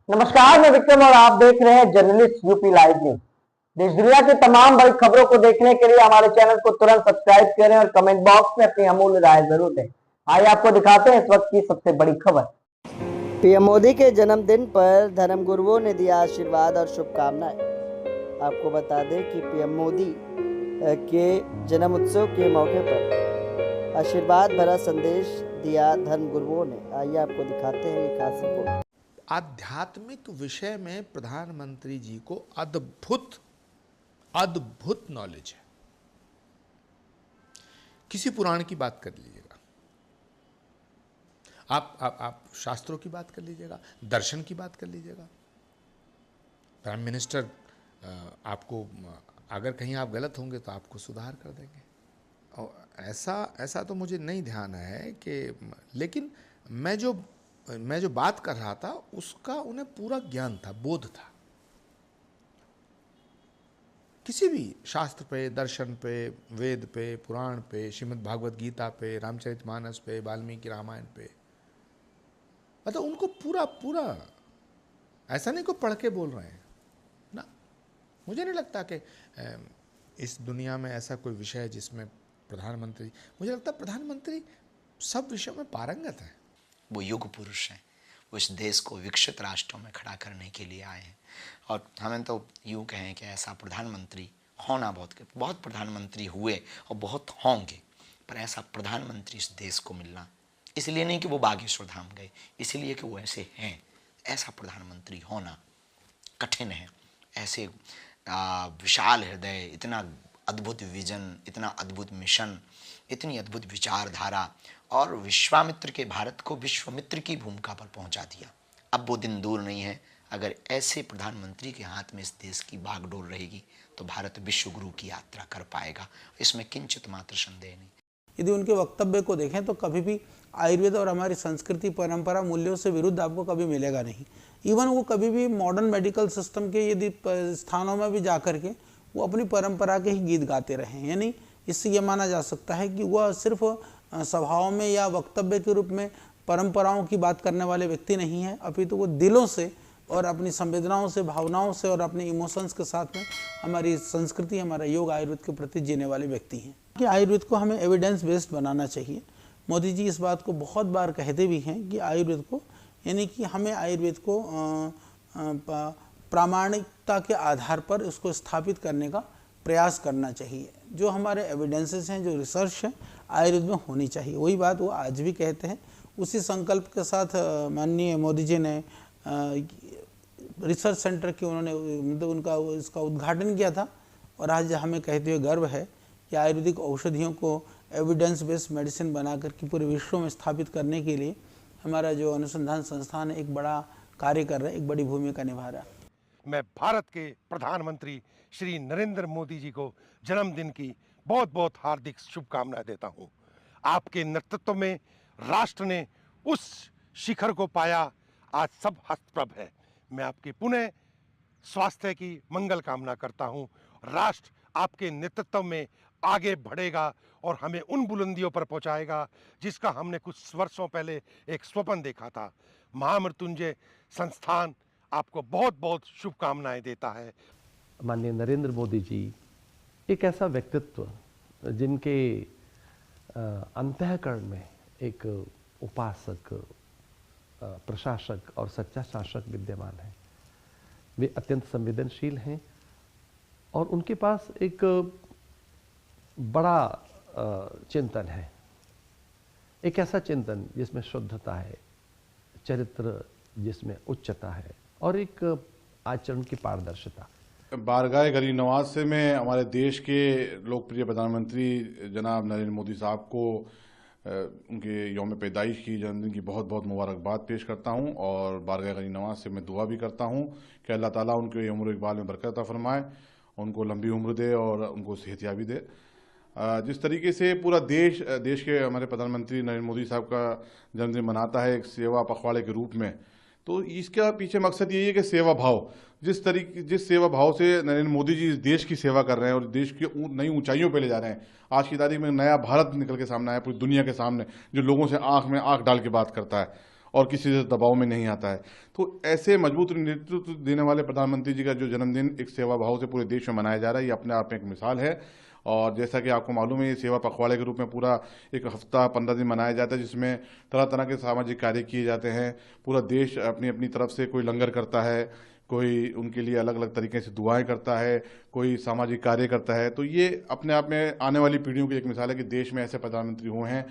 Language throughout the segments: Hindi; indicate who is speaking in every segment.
Speaker 1: नमस्कार, मैं विक्रम और आप देख रहे हैं जर्नलिस्ट यूपी लाइव न्यूज। देश दुनिया की तमाम बड़ी खबरों को देखने के लिए हमारे चैनल को तुरंत सब्सक्राइब करें और कमेंट बॉक्स में अपनी अमूल्य राय जरूर दें। आइए आपको दिखाते हैं इस वक्त की सबसे बड़ी खबर।
Speaker 2: पीएम मोदी के जन्मदिन पर धर्मगुरुओं ने दिया आशीर्वाद और शुभकामनाएं। आपको बता दें कि पीएम मोदी के जन्म उत्सव के मौके पर आशीर्वाद भरा संदेश दिया धर्मगुरुओं ने। आइए आपको दिखाते हैं ये खास रिपोर्ट।
Speaker 3: आध्यात्मिक विषय में प्रधानमंत्री जी को अद्भुत अद्भुत नॉलेज है। किसी पुराण की बात कर लीजिएगा, आप शास्त्रों की बात कर लीजिएगा, दर्शन की बात कर लीजिएगा। प्राइम मिनिस्टर आपको अगर कहीं आप गलत होंगे तो आपको सुधार कर देंगे। और ऐसा तो मुझे नहीं ध्यान है कि, लेकिन मैं जो बात कर रहा था उसका उन्हें पूरा ज्ञान था, बोध था। किसी भी शास्त्र पे, दर्शन पे, वेद पे, पुराण पे, श्रीमद् भागवत गीता पे, रामचरितमानस पे, वाल्मीकि रामायण पे, मतलब उनको पूरा ऐसा नहीं को पढ़ के बोल रहे हैं ना। मुझे नहीं लगता कि इस दुनिया में ऐसा कोई विषय है जिसमें प्रधानमंत्री, मुझे लगता है प्रधानमंत्री सब विषयों में पारंगत है।
Speaker 4: वो युग पुरुष हैं, वो इस देश को विकसित राष्ट्रों में खड़ा करने के लिए आए हैं। और हमें तो यूँ कहें कि ऐसा प्रधानमंत्री होना, बहुत प्रधानमंत्री हुए और बहुत होंगे, पर ऐसा प्रधानमंत्री इस देश को मिलना, इसलिए नहीं कि वो बागेश्वर धाम गए, इसलिए कि वो ऐसे हैं, ऐसा प्रधानमंत्री होना कठिन है। ऐसे विशाल हृदय, इतना अद्भुत विजन, इतना अद्भुत मिशन, इतनी अद्भुत विचारधारा, और विश्वामित्र के भारत को विश्वमित्र की भूमिका पर पहुंचा दिया। अब वो दिन दूर नहीं है, अगर ऐसे प्रधानमंत्री के हाथ में इस देश की बागडोर रहेगी तो भारत विश्व गुरु की यात्रा कर पाएगा, इसमें किंचित मात्र संदेह नहीं।
Speaker 5: यदि उनके वक्तव्य को देखें तो कभी भी आयुर्वेद और हमारी संस्कृति, परंपरा, मूल्यों से विरुद्ध आपको कभी मिलेगा नहीं। इवन वो कभी भी मॉडर्न मेडिकल सिस्टम के यदि स्थानों में भी जा कर के वो अपनी परंपरा के ही गीत गाते रहे, यानी इससे ये माना जा सकता है कि वह सिर्फ सभाओं में या वक्तव्य के रूप में परंपराओं की बात करने वाले व्यक्ति नहीं है, अपितु वो दिलों से और अपनी संवेदनाओं से, भावनाओं से और अपने इमोशंस के साथ में हमारी संस्कृति, हमारा योग, आयुर्वेद के प्रति जीने वाले व्यक्ति हैं। कि आयुर्वेद को हमें एविडेंस बेस्ड बनाना चाहिए। मोदी जी इस बात को बहुत बार कहते भी हैं कि आयुर्वेद को, यानी कि हमें आयुर्वेद को प्रामाणिकता के आधार पर उसको स्थापित करने का प्रयास करना चाहिए। जो हमारे एविडेंसेस हैं, जो रिसर्च है, आयुर्वेद में होनी चाहिए। वही बात वो आज भी कहते हैं। उसी संकल्प के साथ माननीय मोदी जी ने रिसर्च सेंटर की उन्होंने मतलब इसका उद्घाटन किया था। और आज हमें कहते हुए गर्व है कि आयुर्वेदिक औषधियों को एविडेंस बेस्ड मेडिसिन बनाकर के पूरे विश्व में स्थापित करने के लिए हमारा जो अनुसंधान संस्थान है एक बड़ा कार्य कर रहा है, एक बड़ी भूमिका निभा रहा है।
Speaker 6: मैं भारत के प्रधानमंत्री श्री नरेंद्र मोदी जी को जन्मदिन की बहुत बहुत हार्दिक शुभकामनाएं देता हूं। आपके नेतृत्व में राष्ट्र ने उस शिखर को पाया, आज सब हस्तप्रभ है। मैं आपके पुनः स्वास्थ्य की मंगल कामना करता हूं। राष्ट्र आपके नेतृत्व में आगे बढ़ेगा और हमें उन बुलंदियों पर पहुंचाएगा जिसका हमने कुछ वर्षों पहले एक स्वप्न देखा था। महामृत्युंजय संस्थान आपको बहुत बहुत शुभकामनाएं देता है।
Speaker 7: माननीय नरेंद्र मोदी जी एक ऐसा व्यक्तित्व जिनके अंतःकरण में एक उपासक, प्रशासक और सच्चा शासक विद्यमान है। वे अत्यंत संवेदनशील हैं और उनके पास एक बड़ा चिंतन है, एक ऐसा चिंतन जिसमें शुद्धता है, चरित्र जिसमें उच्चता है और एक आचरण की पारदर्शिता।
Speaker 8: बारगाह गरीब नवाज से मैं हमारे देश के लोकप्रिय प्रधानमंत्री जनाब नरेंद्र मोदी साहब को उनके यौम पैदाइश की, जन्मदिन की बहुत बहुत मुबारकबाद पेश करता हूं। और बारगाह गरीब नवाज से मैं दुआ भी करता हूं कि अल्लाह ताला उनके उम्र इकबाल में बरकत अता फरमाए, उनको लंबी उम्र दे और उनको सेहतयाबी दे। जिस तरीके से पूरा देश के हमारे प्रधानमंत्री नरेंद्र मोदी साहब का जन्मदिन मनाता है एक सेवा पखवाड़े के रूप में, तो इसका पीछे मकसद यही है कि सेवा भाव, जिस सेवा भाव से नरेंद्र मोदी जी इस देश की सेवा कर रहे हैं और देश की नई ऊंचाइयों पे ले जा रहे हैं। आज की तारीख में नया भारत निकल के सामने आया पूरी दुनिया के सामने, जो लोगों से आंख में आंख डाल के बात करता है और किसी से दबाव में नहीं आता है। तो ऐसे मजबूत नेतृत्व देने वाले प्रधानमंत्री जी का जो जन्मदिन एक सेवा भाव से पूरे देश में मनाया जा रहा है, ये अपने आप में एक मिसाल है। और जैसा कि आपको मालूम है, ये सेवा पखवाड़े के रूप में पूरा एक हफ्ता 15 दिन मनाया जाता है, जिसमें तरह तरह के सामाजिक कार्य किए जाते हैं। पूरा देश अपनी अपनी तरफ से कोई लंगर करता है, कोई उनके लिए अलग अलग तरीके से दुआएं करता है, कोई सामाजिक कार्य करता है। तो ये अपने आप में आने वाली पीढ़ियों की एक मिसाल है कि देश में ऐसे प्रधानमंत्री हुए हैं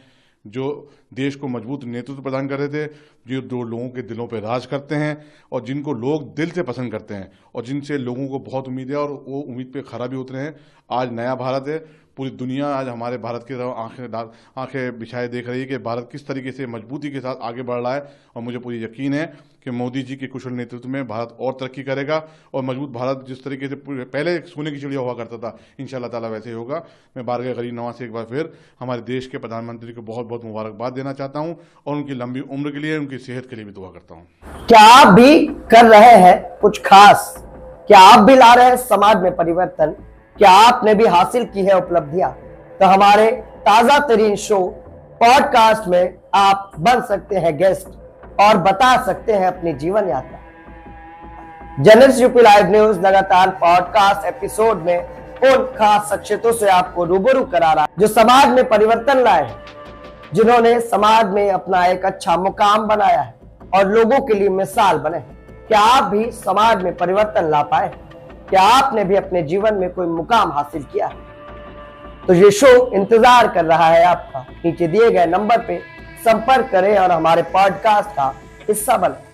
Speaker 8: जो देश को मजबूत नेतृत्व प्रदान कर रहे थे, जो दो लोगों के दिलों पर राज करते हैं और जिनको लोग दिल से पसंद करते हैं और जिनसे लोगों को बहुत उम्मीद है और वो उम्मीद पे खरा भी उतरे हैं। आज नया भारत है, पूरी दुनिया आज हमारे भारत की तरफ आंखें बिछाए देख रही है कि भारत किस तरीके से मजबूती के साथ आगे बढ़ रहा है। और मुझे पूरी यकीन है कि मोदी जी के कुशल नेतृत्व में भारत और तरक्की करेगा और मजबूत भारत जिस तरीके से पहले सोने की चिड़िया हुआ करता था, इंशाल्लाह ताला वैसे ही होगा। मैं बारगाह गरीब नवाज से एक बार फिर हमारे देश के प्रधानमंत्री को बहुत बहुत मुबारकबाद देना चाहता हूँ और उनकी लंबी उम्र के लिए, उनकी सेहत के लिए भी दुआ करता हूँ।
Speaker 1: क्या आप भी कर रहे हैं कुछ खास? क्या आप भी ला रहे हैं समाज में परिवर्तन? क्या आपने भी हासिल की है उपलब्धियां? तो हमारे ताजा तरीन शो पॉडकास्ट में आप बन सकते हैं गेस्ट और बता सकते हैं अपनी जीवन यात्रा। जर्नलिस्ट यूपी लाइव न्यूज लगातार पॉडकास्ट एपिसोड में उन खास शख्सियतों से आपको रूबरू करा रहा है जो समाज में परिवर्तन लाए हैं, जिन्होंने समाज में अपना एक अच्छा मुकाम बनाया है और लोगों के लिए मिसाल बने। क्या आप भी समाज में परिवर्तन ला पाए? क्या आपने भी अपने जीवन में कोई मुकाम हासिल किया है? तो ये शो इंतजार कर रहा है आपका। नीचे दिए गए नंबर पे संपर्क करें और हमारे पॉडकास्ट का हिस्सा बने।